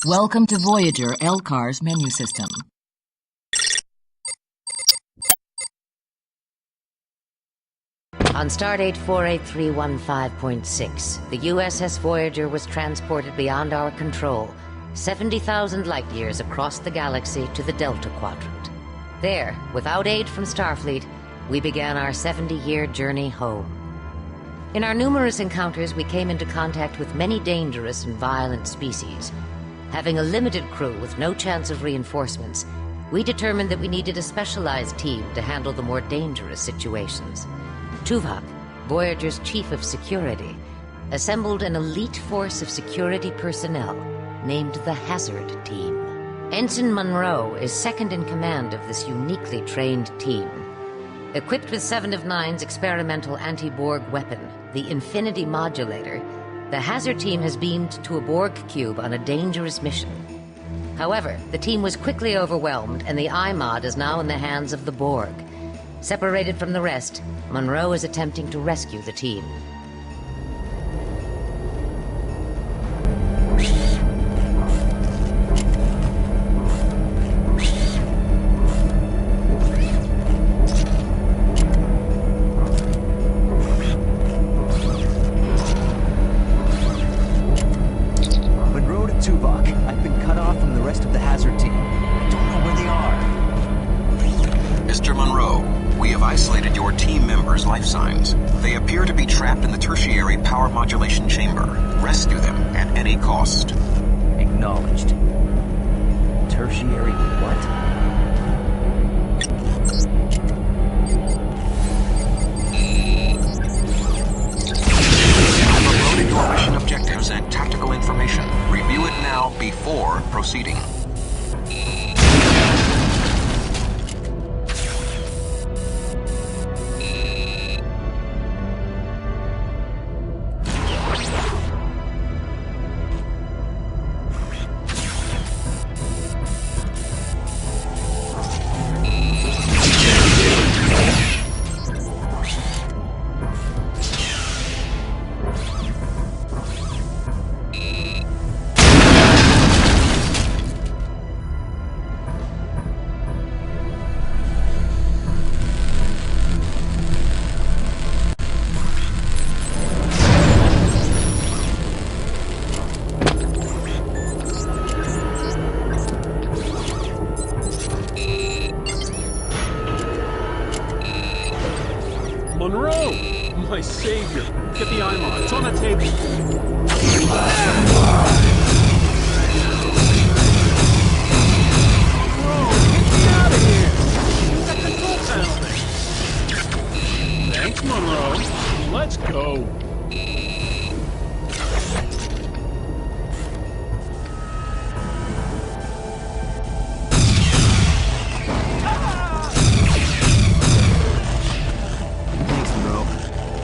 Welcome to Voyager LCAR's menu system. On Stardate 48315.6, the USS Voyager was transported beyond our control, 70,000 light-years across the galaxy to the Delta Quadrant. There, without aid from Starfleet, we began our 70-year journey home. In our numerous encounters, we came into contact with many dangerous and violent species. Having a limited crew with no chance of reinforcements, we determined that we needed a specialized team to handle the more dangerous situations. Tuvok, Voyager's chief of security, assembled an elite force of security personnel named the Hazard Team. Ensign Monroe is second in command of this uniquely trained team. Equipped with 7 of 9's experimental anti-Borg weapon, the Infinity Modulator, the Hazard Team has beamed to a Borg cube on a dangerous mission. However, the team was quickly overwhelmed, and the IMOD is now in the hands of the Borg. Separated from the rest, Monroe is attempting to rescue the team. Monroe to Tuvok. I've been cut off from the rest of the Hazard Team. I don't know where they are. Mr. Monroe, we have isolated your team members' life signs. They appear to be trapped in the tertiary power modulation chamber. Rescue them at any cost. Acknowledged. Tertiary what? I've uploaded your mission objectives and tactical information. Review it now before proceeding. Monroe! My savior! Get the IMOD. It's on the table. Monroe, get me out of here! Use that control panel thing. Thanks, Monroe. Let's go.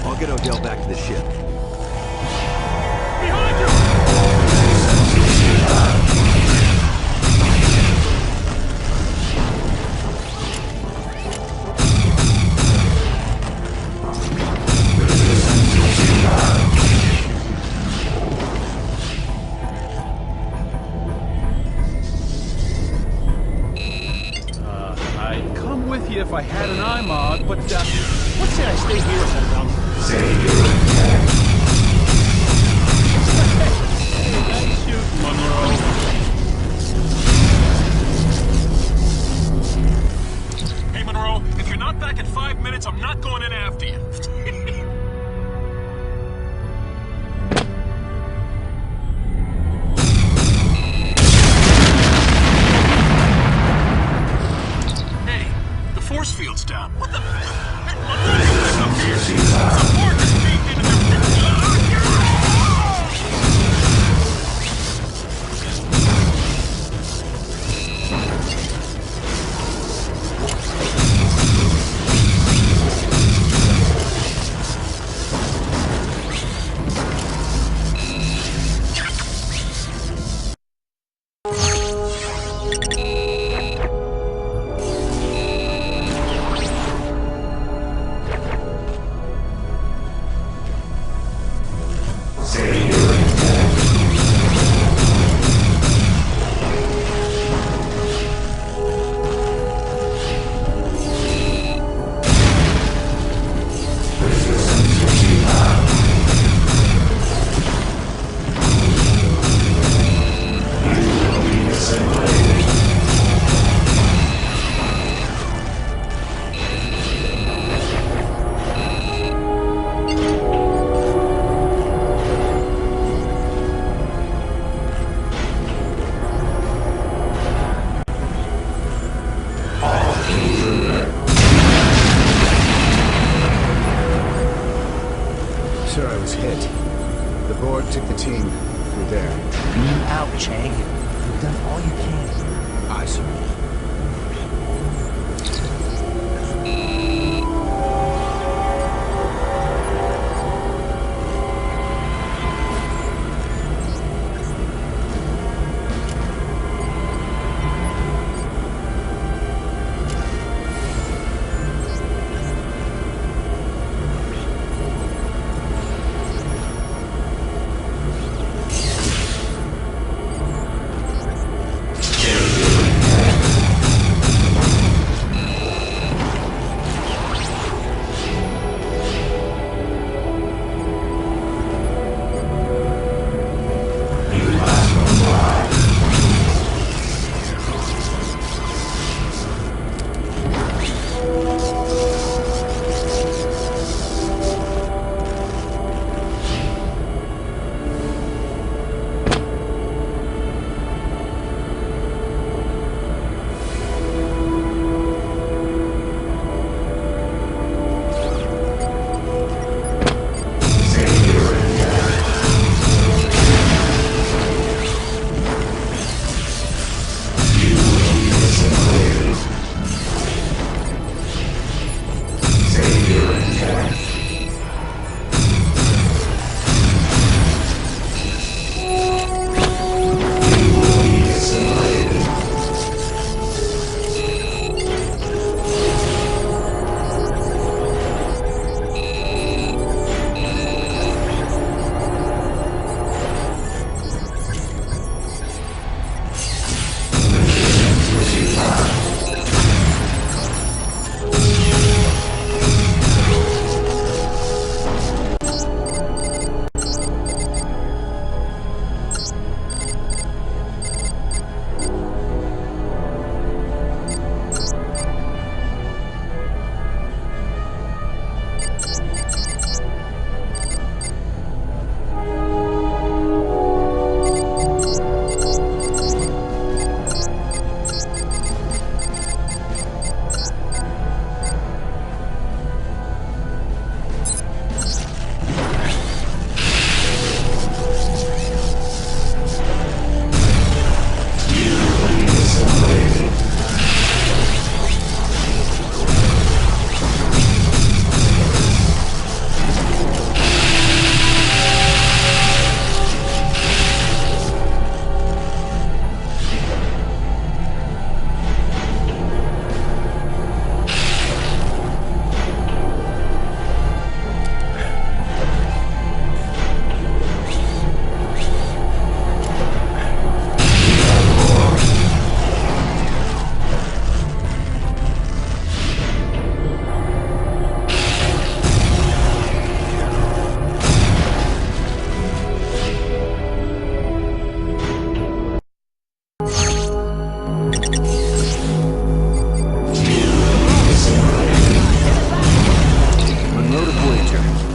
I'll get Odell back to the ship. Behind you! I'd come with you if I had an IMOD, but let's say I stay here a little longer. Nice shoot, Monroe. Hey, Monroe, if you're not back in 5 minutes, I'm not going in after you. Hey, the force field's down. What the? Hey, Monroe, get back up here. Support is being beam through there. Beam out, Chang. You've done all you can here. Aye, sir.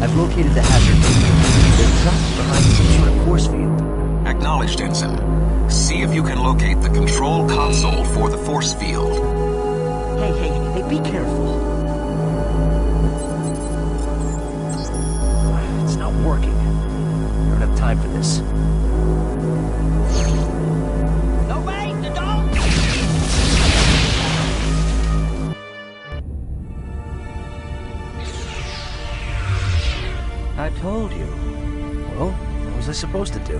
I've located the hazard. They're trapped behind some sort of force field. Acknowledged, Ensign. See if you can locate the control console for the force field. Hey, be careful. It's not working. I don't have time for this. I told you. Well, what was I supposed to do?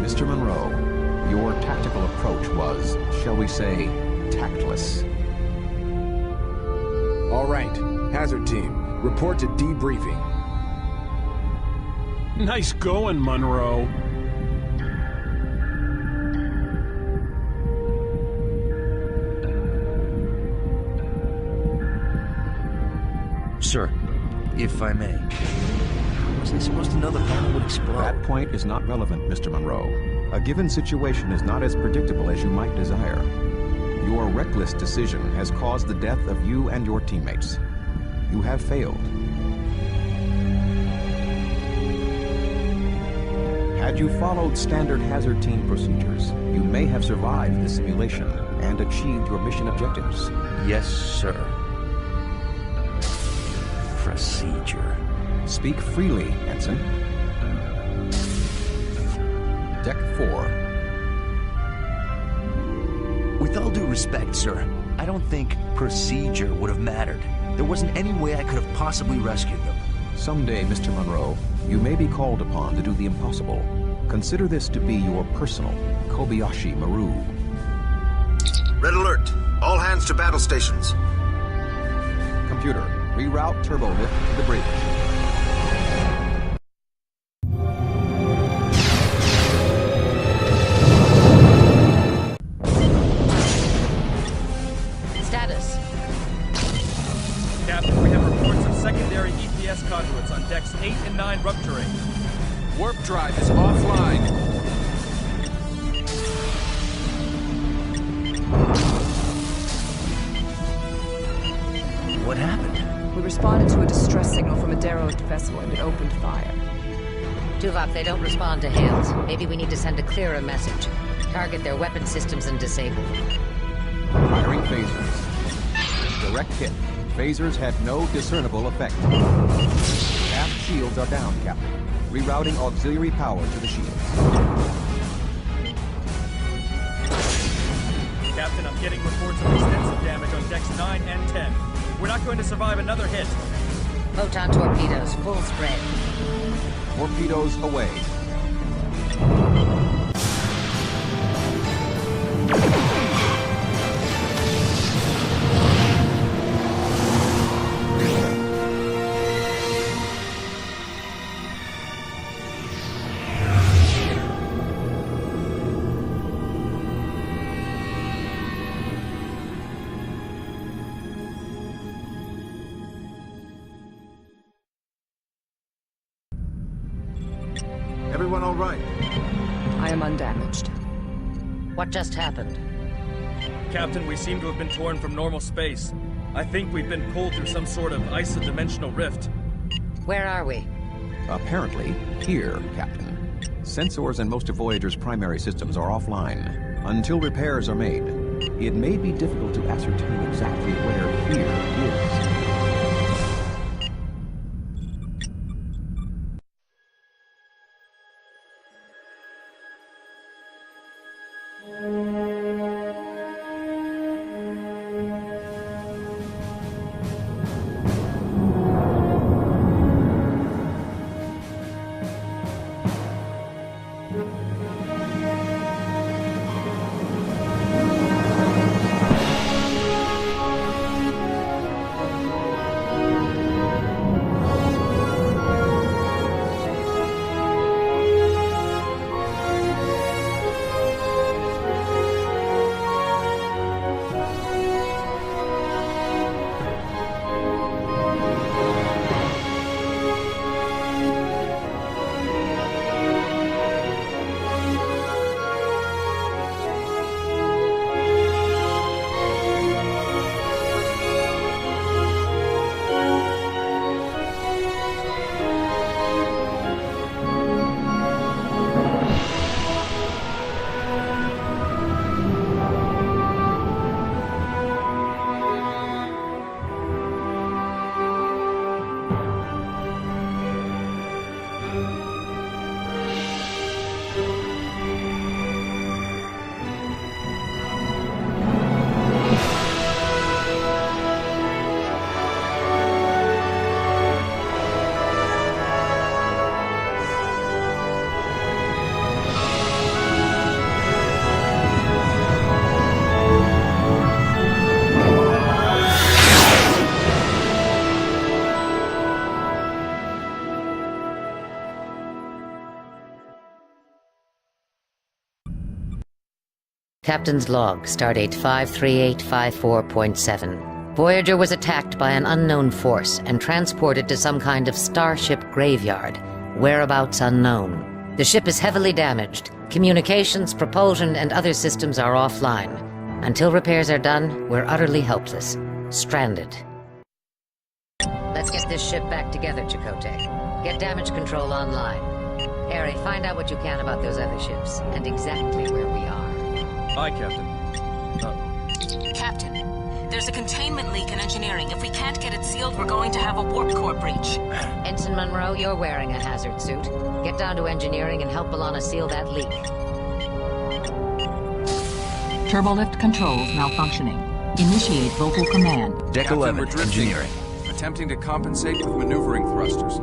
Mr. Monroe, your tactical approach was, shall we say, tactless. All right, Hazard Team, report to debriefing. Nice going, Monroe. Sir, if I may. Was I supposed to know the panel would explode? That point is not relevant, Mr. Monroe. A given situation is not as predictable as you might desire. Your reckless decision has caused the death of you and your teammates. You have failed. Had you followed standard hazard team procedures, you may have survived the simulation and achieved your mission objectives. Yes, sir. Speak freely, Ensign. Deck 4. With all due respect, sir, I don't think procedure would have mattered. There wasn't any way I could have possibly rescued them. Someday, Mr. Monroe, you may be called upon to do the impossible. Consider this to be your personal Kobayashi Maru. Red alert! All hands to battle stations. Computer, reroute turbolift to the bridge. Status. Captain, we have reports of secondary EPS conduits on decks 8 and 9 rupturing. Warp drive is offline. What happened? We responded to a distress signal from a derelict vessel and it opened fire. Tuvok, they don't respond to hails. Maybe we need to send a clearer message. Target their weapon systems and disable them. Firing phasers. Direct hit. Phasers had no discernible effect. Aft shields are down, Captain. Rerouting auxiliary power to the shields. Captain, I'm getting reports of extensive damage on decks 9 and 10. We're not going to survive another hit. Photon torpedoes, full spread. Torpedoes away. Everyone all right? I am undamaged. What just happened? Captain, we seem to have been torn from normal space. I think we've been pulled through some sort of isodimensional rift. Where are we? Apparently, here, Captain. Sensors and most of Voyager's primary systems are offline. Until repairs are made, it may be difficult to ascertain exactly where here is. Captain's log, Stardate 53854.7. Voyager was attacked by an unknown force and transported to some kind of starship graveyard, whereabouts unknown. The ship is heavily damaged. Communications, propulsion, and other systems are offline. Until repairs are done, we're utterly helpless. Stranded. Let's get this ship back together, Chakotay. Get damage control online. Harry, find out what you can about those other ships, and exactly where we are. Aye, Captain. Captain, There's a containment leak in engineering. If we can't get it sealed, we're going to have a warp core breach. Ensign Monroe, you're wearing a hazard suit. Get down to engineering and help B'Elanna seal that leak. Turbolift controls malfunctioning. Initiate vocal command. Deck Captain, 11, we're drifting. engineering. Attempting to compensate with maneuvering thrusters.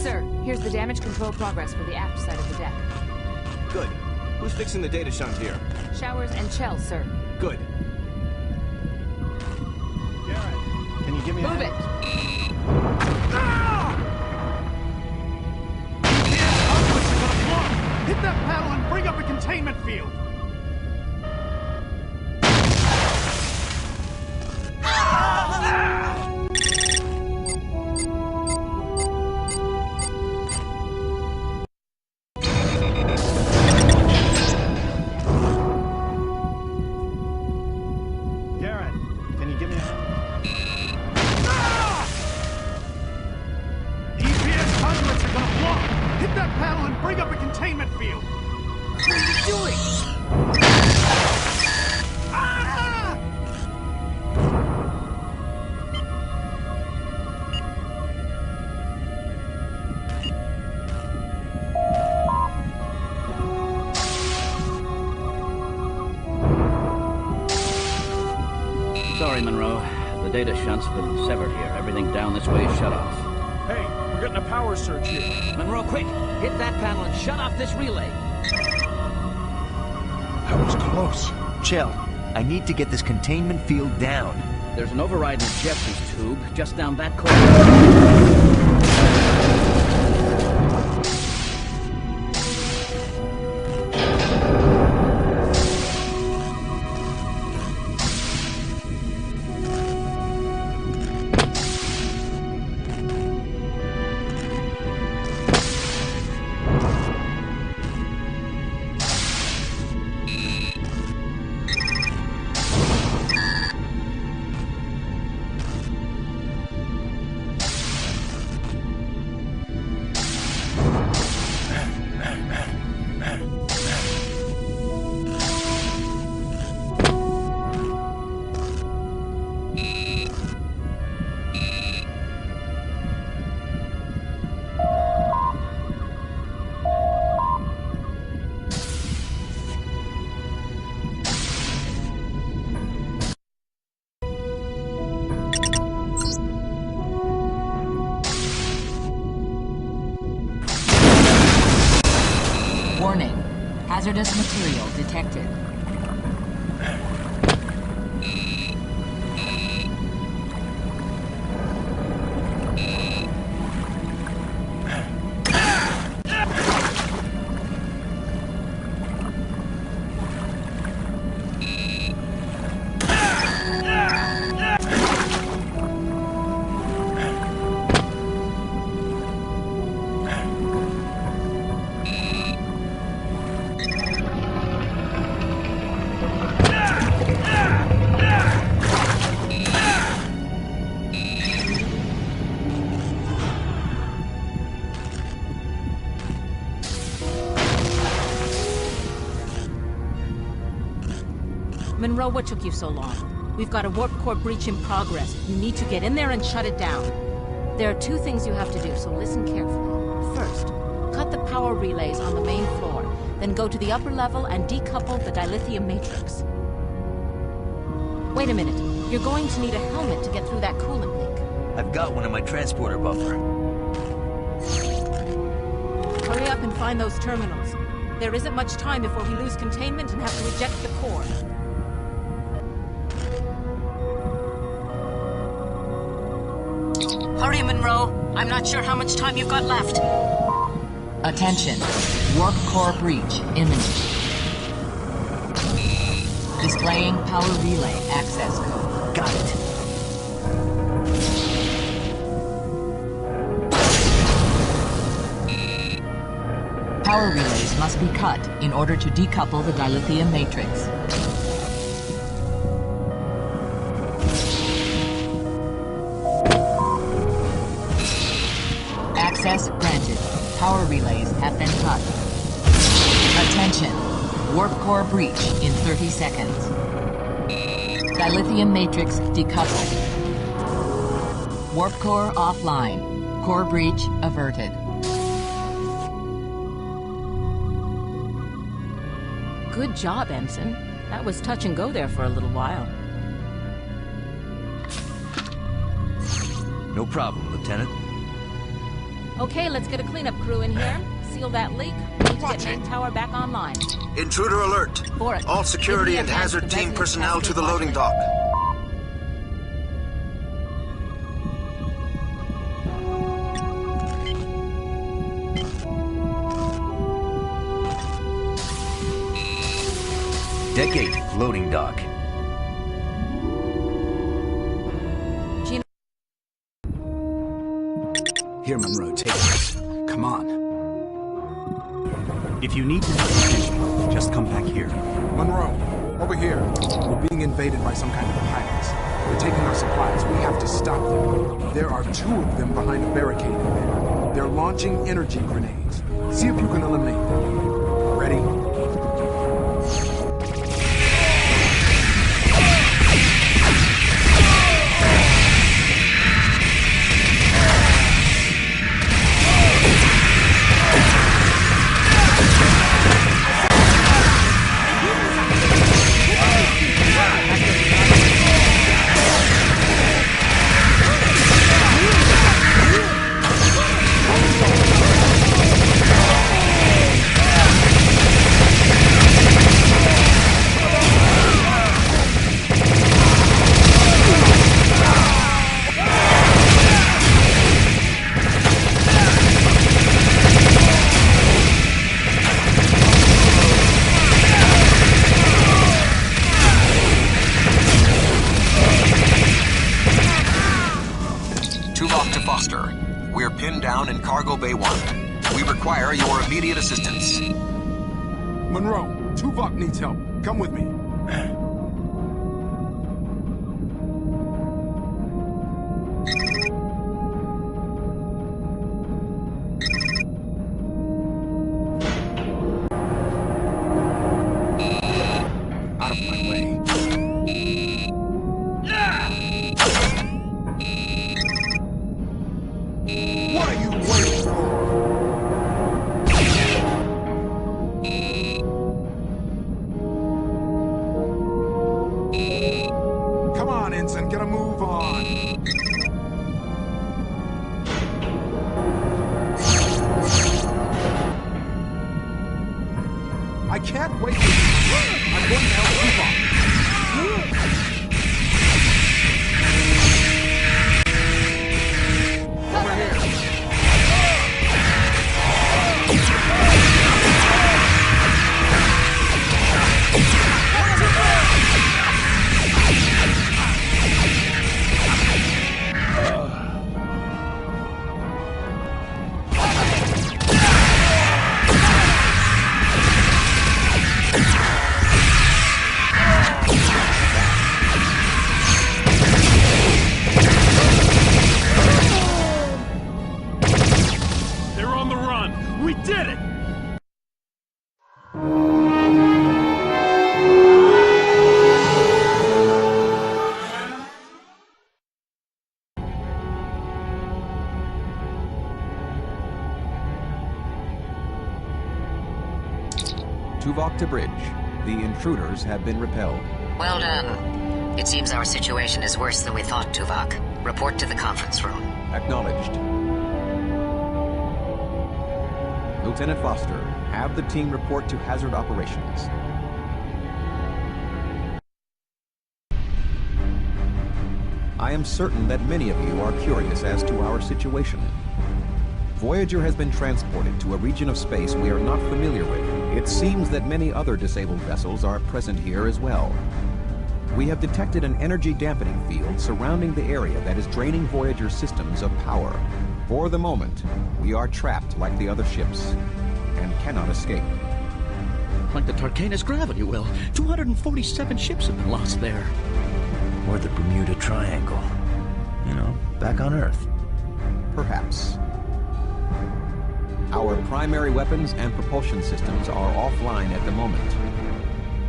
Sir, here's the damage control progress for the aft side of the deck. Good. Who's fixing the data shunt here? Showers and Chell, sir. Good. Garrett, can you give me Move a it! Hit that panel and bring up a containment field! Garrett, can you give me a hand? EPS conduits are gonna block! Hit that panel and bring up a containment field! What are you doing? Ah! Sorry, Monroe. The data shunt's been severed here. Everything down this way is shut off. Hey, we're getting a power surge here. Monroe, quick! Hit that panel and shut off this relay. That was close. Chell, I need to get this containment field down. There's an override in Jeffrey's tube just down that corridor. Warning. Hazardous material detected. Monroe, what took you so long? We've got a warp core breach in progress. You need to get in there and shut it down. There are two things you have to do, so listen carefully. First, cut the power relays on the main floor, then go to the upper level and decouple the dilithium matrix. Wait a minute. You're going to need a helmet to get through that coolant leak. I've got one in my transporter buffer. Hurry up and find those terminals. There isn't much time before we lose containment and have to reject the core. Hurry, Monroe. I'm not sure how much time you've got left. Attention. Warp core breach imminent. Displaying power relay access code. Got it. Power relays must be cut in order to decouple the dilithium matrix. Access granted. Power relays have been cut. Attention. Warp core breach in 30 seconds. Dilithium matrix decoupled. Warp core offline. Core breach averted. Good job, Ensign. That was touch and go there for a little while. No problem, Lieutenant. Okay, let's get a cleanup crew in here. Seal that leak. We need to get main tower back online. Intruder alert. Boris, All security give and me a hand hazard to the team resident personnel to cascade the loading modulator. dock. Deck 8, loading dock. Here, Monroe, take this. Come on. If you need to have attention, just come back here. Monroe, over here. We're being invaded by some kind of pirates. They're taking our supplies. We have to stop them. There are 2 of them behind a barricade in there. They're launching energy grenades. See if you can eliminate them. Ready? We're pinned down in Cargo Bay 1. We require your immediate assistance. Monroe, Tuvok needs help. Come with me. Out of my way. What are you waiting for? Come on, Ensign, get a move on. I can't wait. I'm going to help Tuvok. We did it! Tuvok to bridge. The intruders have been repelled. Well done. It seems our situation is worse than we thought, Tuvok. Report to the conference room. Acknowledged. Lieutenant Foster, have the team report to hazard operations. I am certain that many of you are curious as to our situation. Voyager has been transported to a region of space we are not familiar with. It seems that many other disabled vessels are present here as well. We have detected an energy dampening field surrounding the area that is draining Voyager's systems of power. For the moment, we are trapped like the other ships, and cannot escape. Like the Tarkanus gravity well. 247 ships have been lost there. Or the Bermuda Triangle. You know, back on Earth. Perhaps. Our primary weapons and propulsion systems are offline at the moment.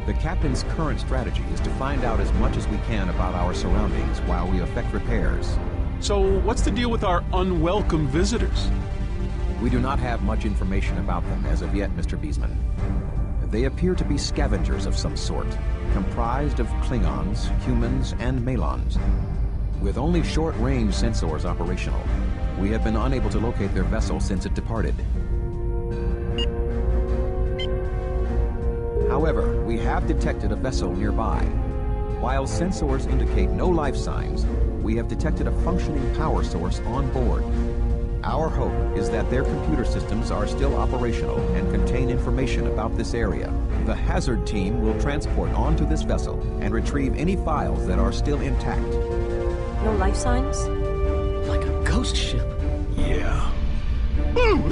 The captain's current strategy is to find out as much as we can about our surroundings while we effect repairs. So, what's the deal with our unwelcome visitors? We do not have much information about them as of yet, Mr. Beesman. They appear to be scavengers of some sort, comprised of Klingons, humans, and Malons. With only short-range sensors operational, we have been unable to locate their vessel since it departed. However, we have detected a vessel nearby. While sensors indicate no life signs, we have detected a functioning power source on board. Our hope is that their computer systems are still operational and contain information about this area. The hazard team will transport onto this vessel and retrieve any files that are still intact. No life signs? Like a ghost ship. Yeah. Boom!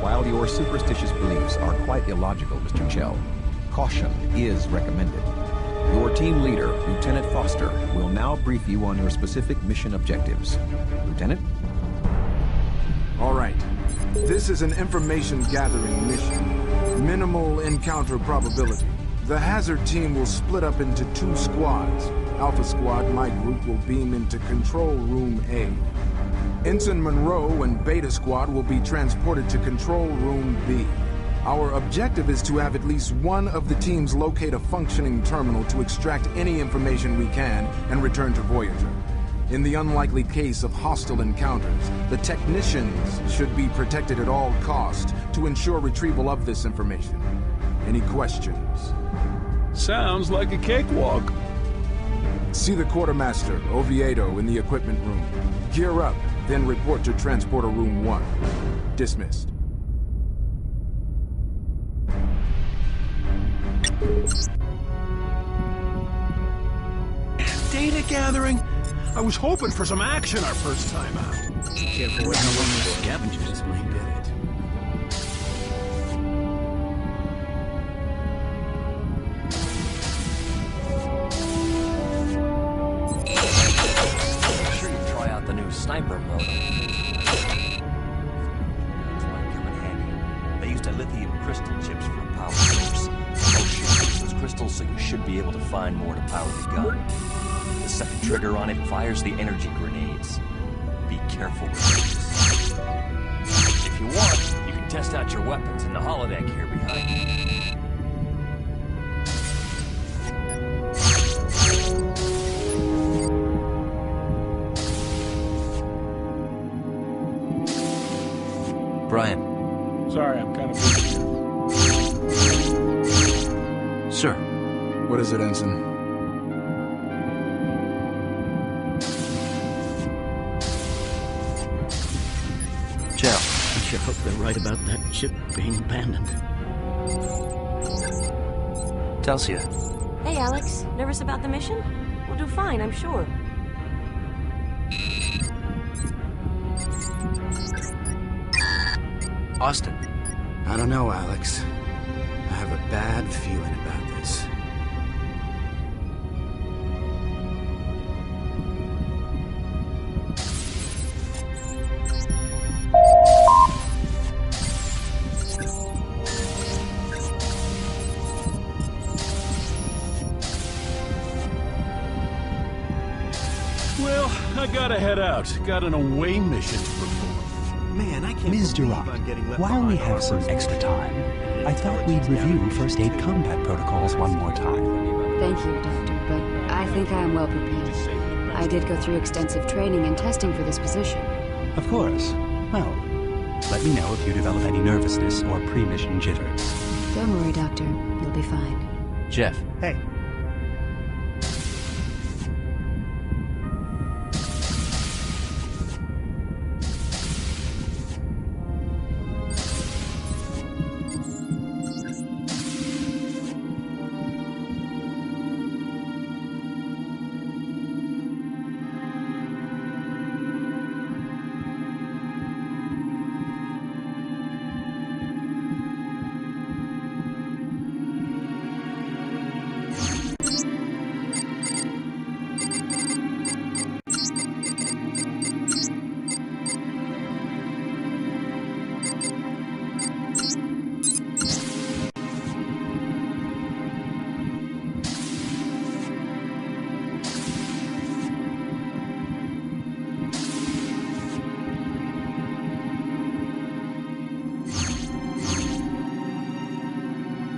While your superstitious beliefs are quite illogical, Mr. Chell, caution is recommended. Your team leader, Lieutenant Foster, will now brief you on your specific mission objectives. Lieutenant? All right. This is an information-gathering mission. Minimal encounter probability. The hazard team will split up into 2 squads. Alpha Squad, my group, will beam into Control Room A. Ensign Monroe and Beta Squad will be transported to Control Room B. Our objective is to have at least one of the teams locate a functioning terminal to extract any information we can and return to Voyager. In the unlikely case of hostile encounters, the technicians should be protected at all costs to ensure retrieval of this information. Any questions? Sounds like a cakewalk. See the quartermaster, Oviedo, in the equipment room. Gear up, then report to Transporter Room 1. Dismissed. Data gathering? I was hoping for some action our first time out. Careful with how long the scavengers might get it. I'm sure you try out the new sniper mode. Guns might come in handy. They used lithium crystal chips for a power source. Those crystals, so you should be able to find more to power the gun. The second trigger on it fires the energy grenades. Be careful with these. If you want, you can test out your weapons in the holodeck here behind you. Brian. Sorry, I'm kind of busy. Sir. What is it, Ensign? Chell, I sure hope they're right about that ship being abandoned. Telsia. Hey, Alex. Nervous about the mission? We'll do fine, I'm sure. Austin. I don't know, Alex. I have a bad feeling about this. Well, I gotta head out. Got an away mission to perform. Man, I can't. Ms. Durant, while we have some extra time, I thought we'd review first aid combat protocols one more time. Thank you, Doctor, but I think I am well prepared. I did go through extensive training and testing for this position. Of course. Well, let me know if you develop any nervousness or pre-mission jitters. Don't worry, Doctor. You'll be fine. Jeff. Hey.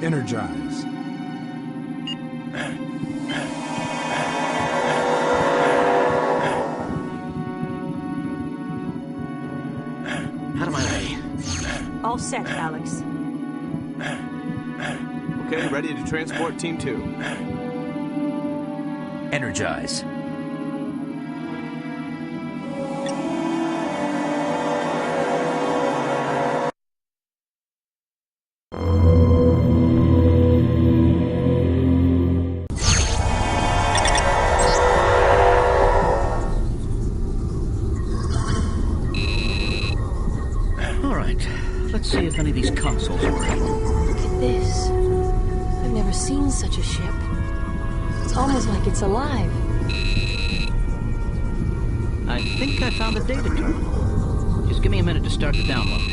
Energize. Out of my way. All set, Alex. Okay, ready to transport Team 2. Energize. Let's see if any of these consoles work. Look at this. I've never seen such a ship. It's almost like it's alive. I think I found the data terminal. Just give me a minute to start the download.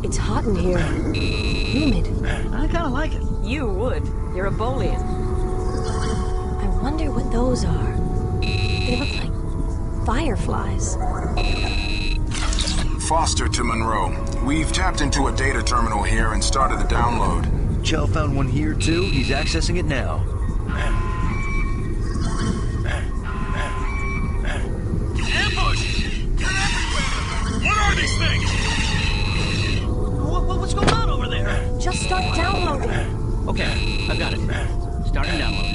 It's hot in here. Humid. I kinda like it. You would. You're a Bolian. I wonder what those are. They look like fireflies. Foster to Monroe. We've tapped into a data terminal here and started the download. Chell found one here too. He's accessing it now. Ambush! Get everywhere! What are these things? What's going on over there? Just start downloading. Okay, I've got it. Starting download.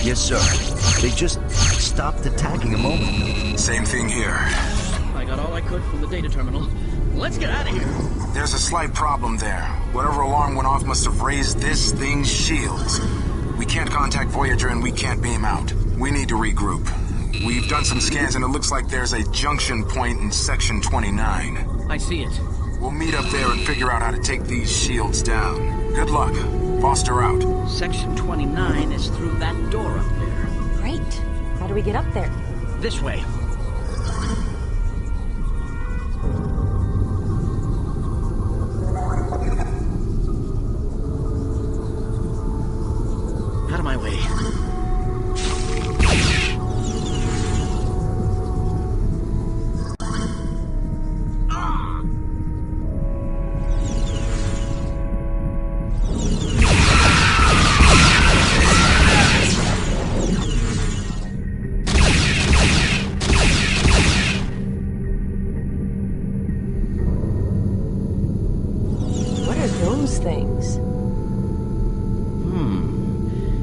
Yes, sir. They just stopped attacking a moment ago. Same thing here. I got all I could from the data terminal. Let's get out of here. There's a slight problem there. Whatever alarm went off must have raised this thing's shields. We can't contact Voyager and we can't beam out. We need to regroup. We've done some scans and it looks like there's a junction point in Section 29. I see it. We'll meet up there and figure out how to take these shields down. Good luck. Foster out. Section 29 is through that door up there. Great. How do we get up there? This way. Out of my way.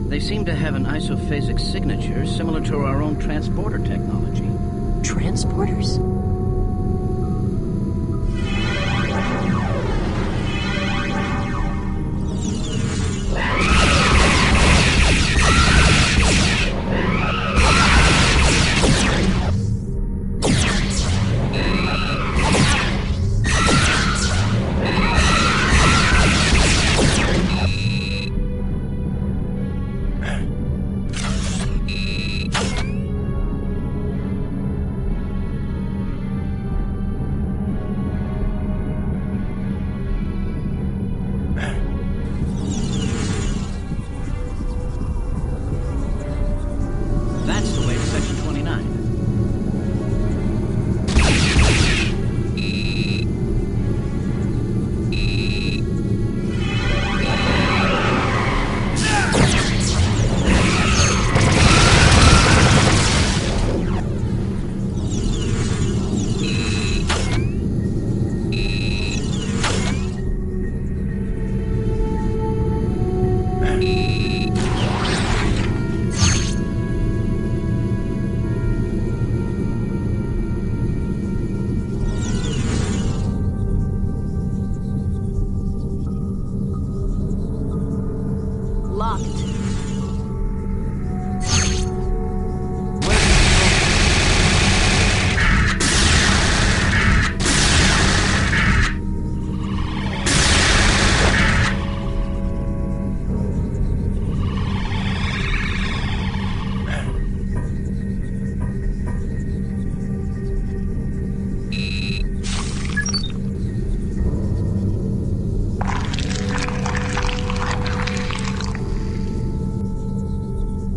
They seem to have an isophasic signature similar to our own transporter technology. Transporters? locked.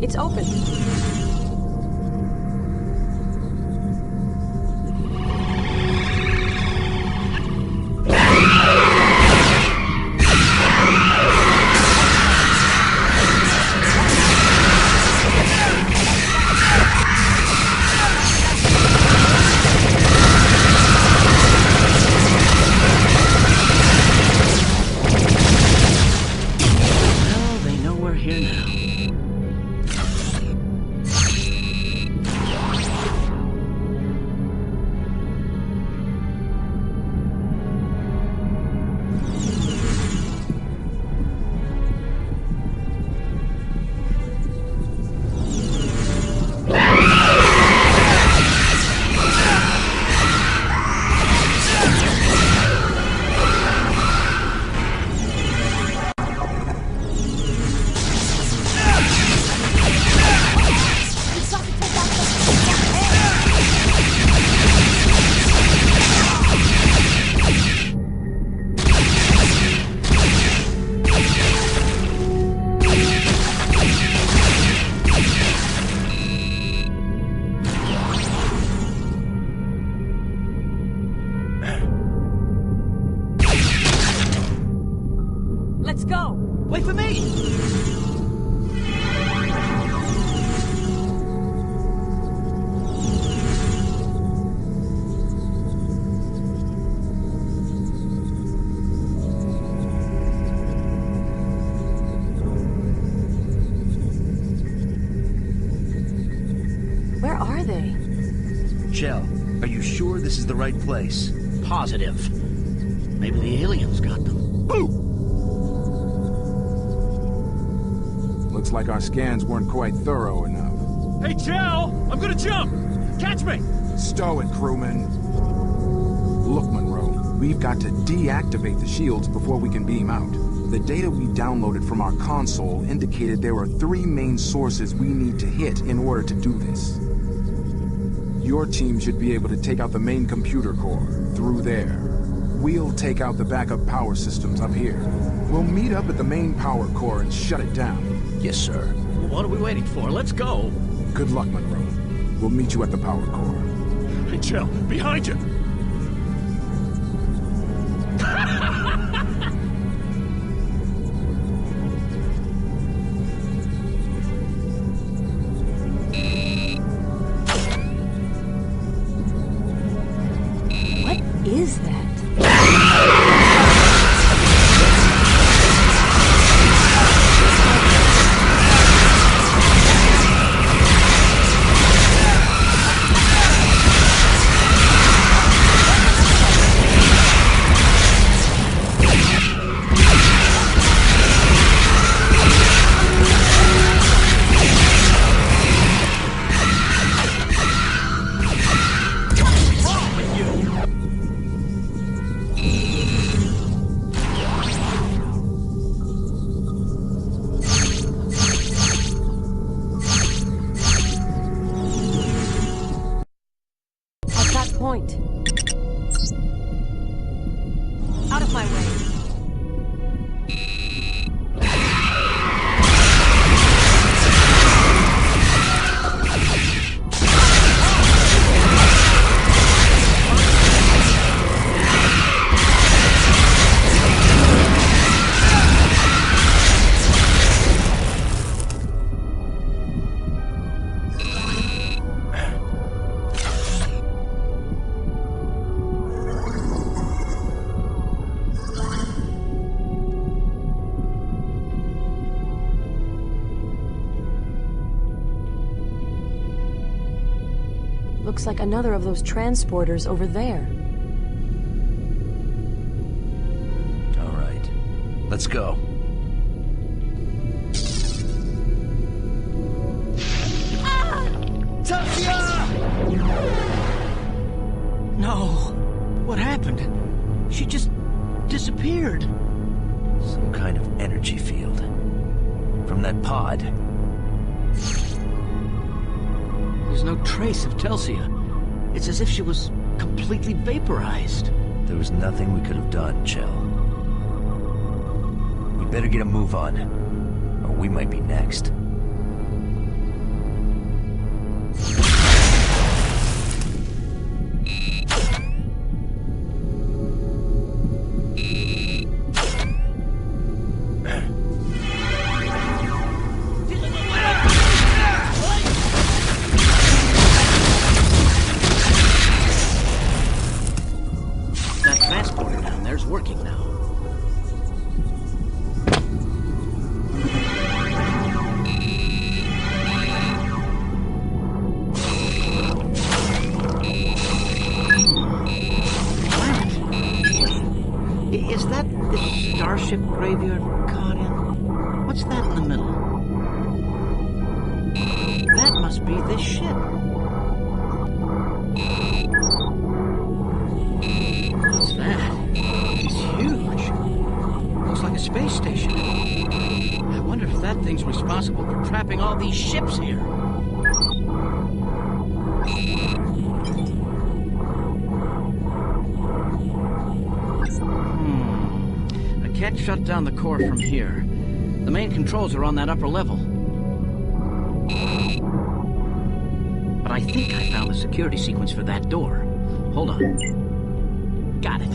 It's open. Well, they know we're here now. Let's go! Wait for me! Where are they? Shell, are you sure this is the right place? Positive. Maybe the aliens got them. Looks like our scans weren't quite thorough enough. Hey, Chell! I'm gonna jump! Catch me! Stow it, crewman. Look, Monroe, we've got to deactivate the shields before we can beam out. The data we downloaded from our console indicated there are 3 main sources we need to hit in order to do this. Your team should be able to take out the main computer core through there. We'll take out the backup power systems up here. We'll meet up at the main power core and shut it down. Yes, sir. Well, what are we waiting for? Let's go. Good luck, Monroe. We'll meet you at the power core. Hey, Chell, behind you! What is that? Point. Out of my way. Looks like another of those transporters over there. All right. Let's go. disappeared. Some kind of energy field. From that pod. There's no trace of Telsia. It's as if she was completely vaporized. There was nothing we could have done, Chell. We better get a move on, or we might be next. Is that the starship graveyard we're caught in? What's that in the middle? That must be this ship. What's that? It's huge. Looks like a space station. I wonder if that thing's responsible for trapping all these ships here. Can't shut down the core from here. The main controls are on that upper level. But I think I found the security sequence for that door. Hold on. Got it.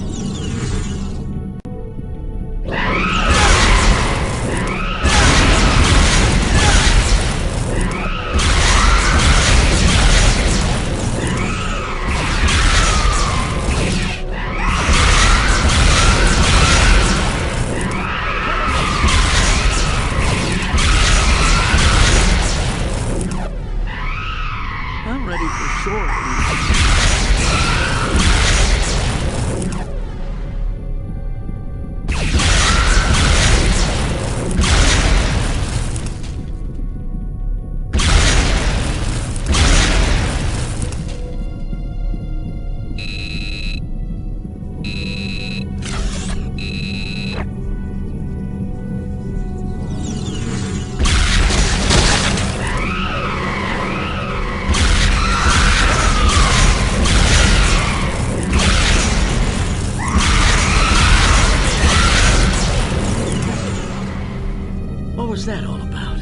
What was that all about?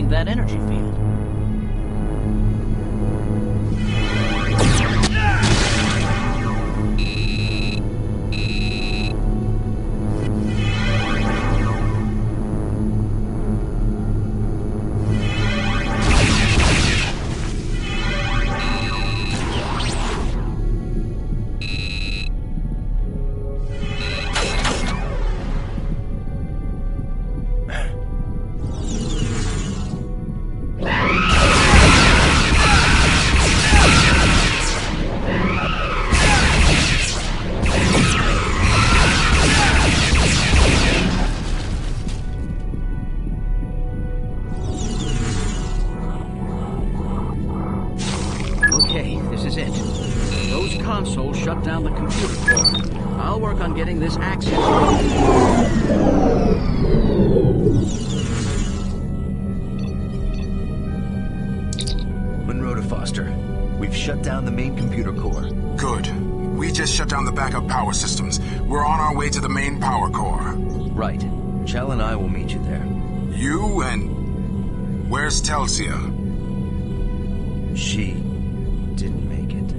That energy field. Console shut down the computer core. I'll work on getting this access. Monroe to Foster. We've shut down the main computer core. Good. We just shut down the backup power systems. We're on our way to the main power core. Right. Chell and I will meet you there. You and... Where's Telsia? She didn't make it.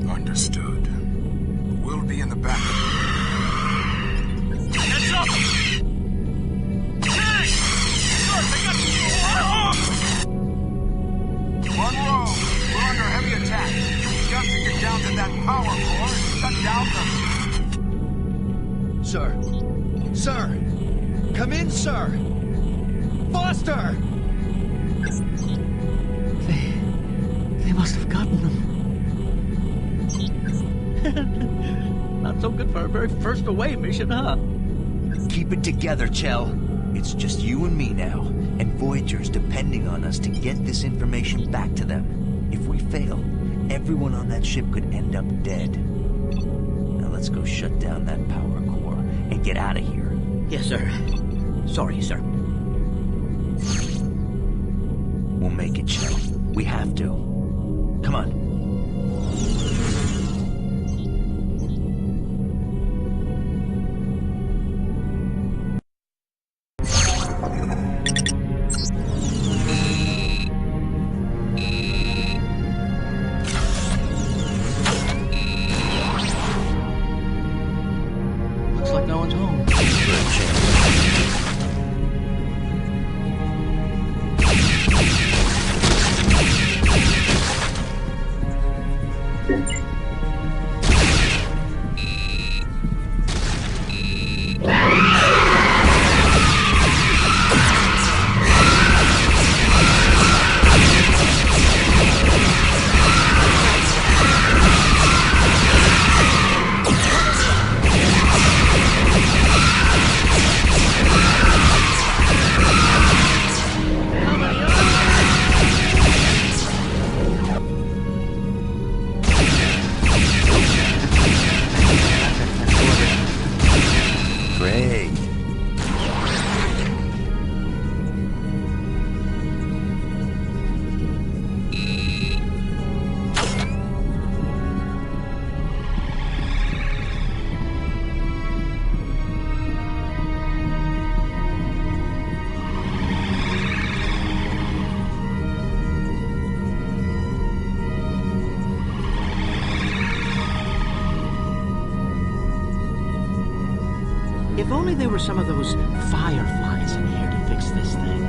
Understood. We'll be in the back. Heads up! Tag! down to that power core and shut down the... Sir! Sir! Come in, sir! Foster! They must have gotten them. Not so good for our very first away mission, huh? Keep it together, Chell. It's just you and me now, and Voyager's depending on us to get this information back to them. If we fail, everyone on that ship could end up dead. Now let's go shut down that power core and get out of here. Yes, sir. Sorry, sir. We'll make it, Chell. We have to. Come on. Looks like no one's home. If only there were some of those fireflies in here to fix this thing.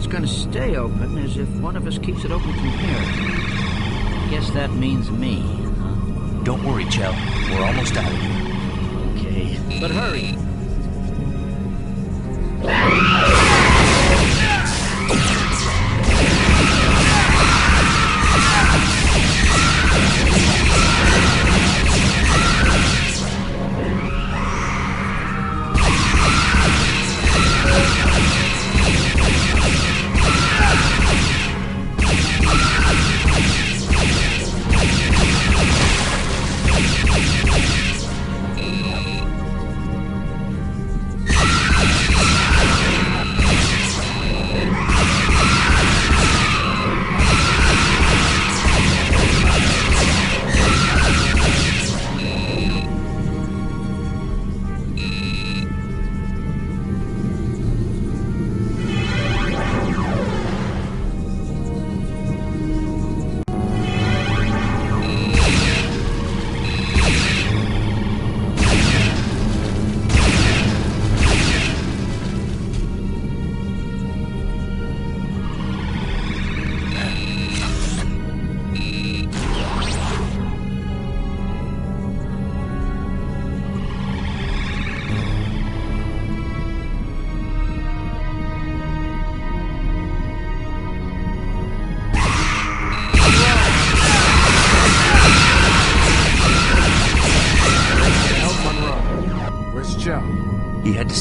Going to stay open is if one of us keeps it open from here. Guess that means me. Huh? Don't worry, Chell. We're almost out of here. Okay, but hurry.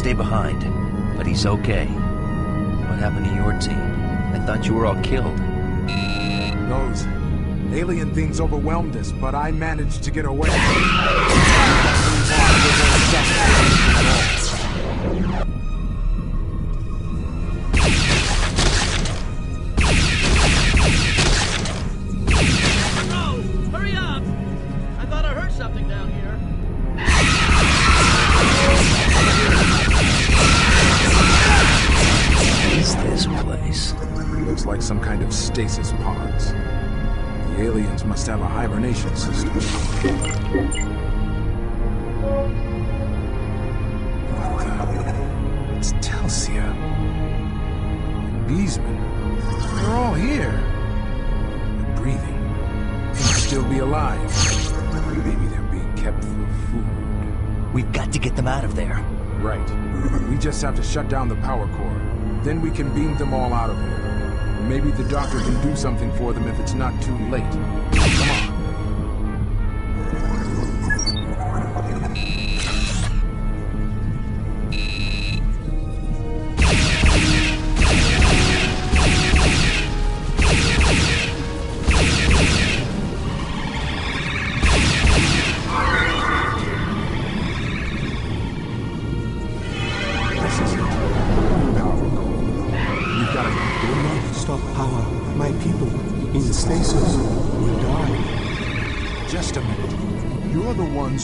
stay behind, but he's okay. What happened to your team? I thought you were all killed. Those alien things overwhelmed us, but I managed to get away. Hurry up! I thought I heard something down here. What is this place? Looks like some kind of stasis pods. The aliens must have a hibernation system. What the? It's Telsia. And Beesman. They're all here. They're breathing. They must still be alive. Maybe they're being kept for food. We've got to get them out of there. Right. We just have to shut down the power core. Then we can beam them all out of here. Maybe the doctor can do something for them if it's not too late. Come on.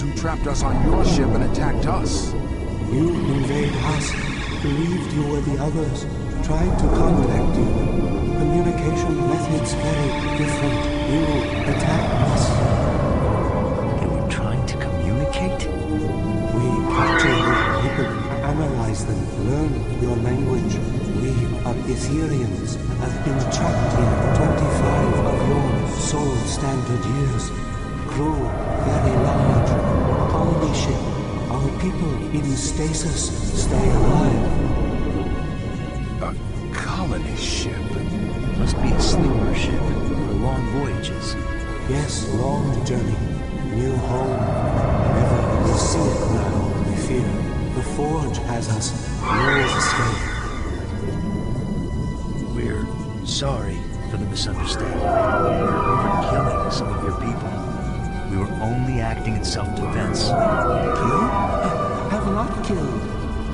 Who trapped us on your ship and attacked us. You invade us, believed you were the others, tried to contact you. Communication methods very different. You attacked us. They were trying to communicate? We captured your people, analyzed them, learned your language. We are Ethereans, have been trapped in 25 of your soul standard years. Crew very large. Colony ship. Our people in stasis stay alive. A colony ship? Must be a sleeper ship for long voyages. Yes, long journey. New home. Never we see it now, we fear. The Forge has us. No escape. We're sorry for the misunderstanding. For killing some of your people. We were only acting in self-defense. Kill? Have not killed.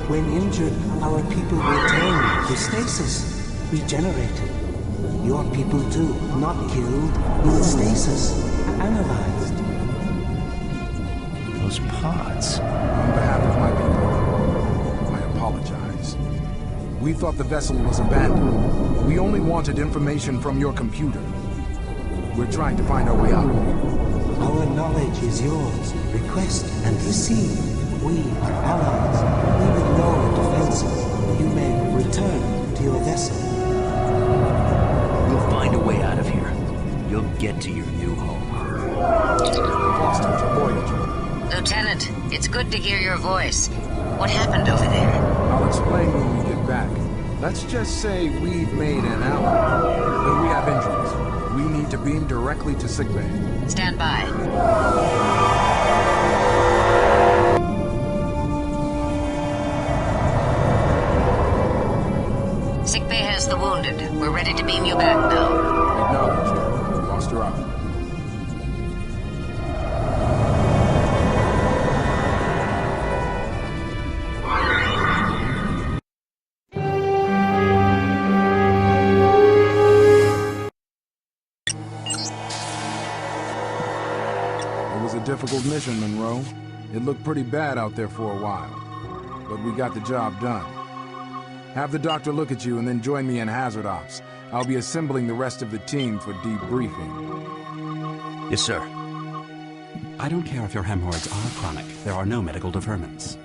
When injured, our people returned to stasis, regenerated. Your people too, not killed, in stasis, analyzed. Those pods. On behalf of my people, I apologize. We thought the vessel was abandoned. We only wanted information from your computer. We're trying to find our way out of here. Our knowledge is yours. Request and receive. We are allies. Even though defensive, you may return to your vessel. We'll find a way out of here. You'll get to your new home. Foster to Voyager. Lieutenant, it's good to hear your voice. What happened over there? I'll explain when we get back. Let's just say we've made an ally. But we have injuries. We need to beam directly to sickbay. Stand by. Sickbay has the wounded. We're ready to beam you back now. Acknowledged. Foster out. Difficult mission, Monroe. It looked pretty bad out there for a while, but we got the job done. Have the doctor look at you and then join me in Hazard Ops. I'll be assembling the rest of the team for debriefing. Yes, sir. I don't care if your hemorrhoids are chronic. There are no medical deferments.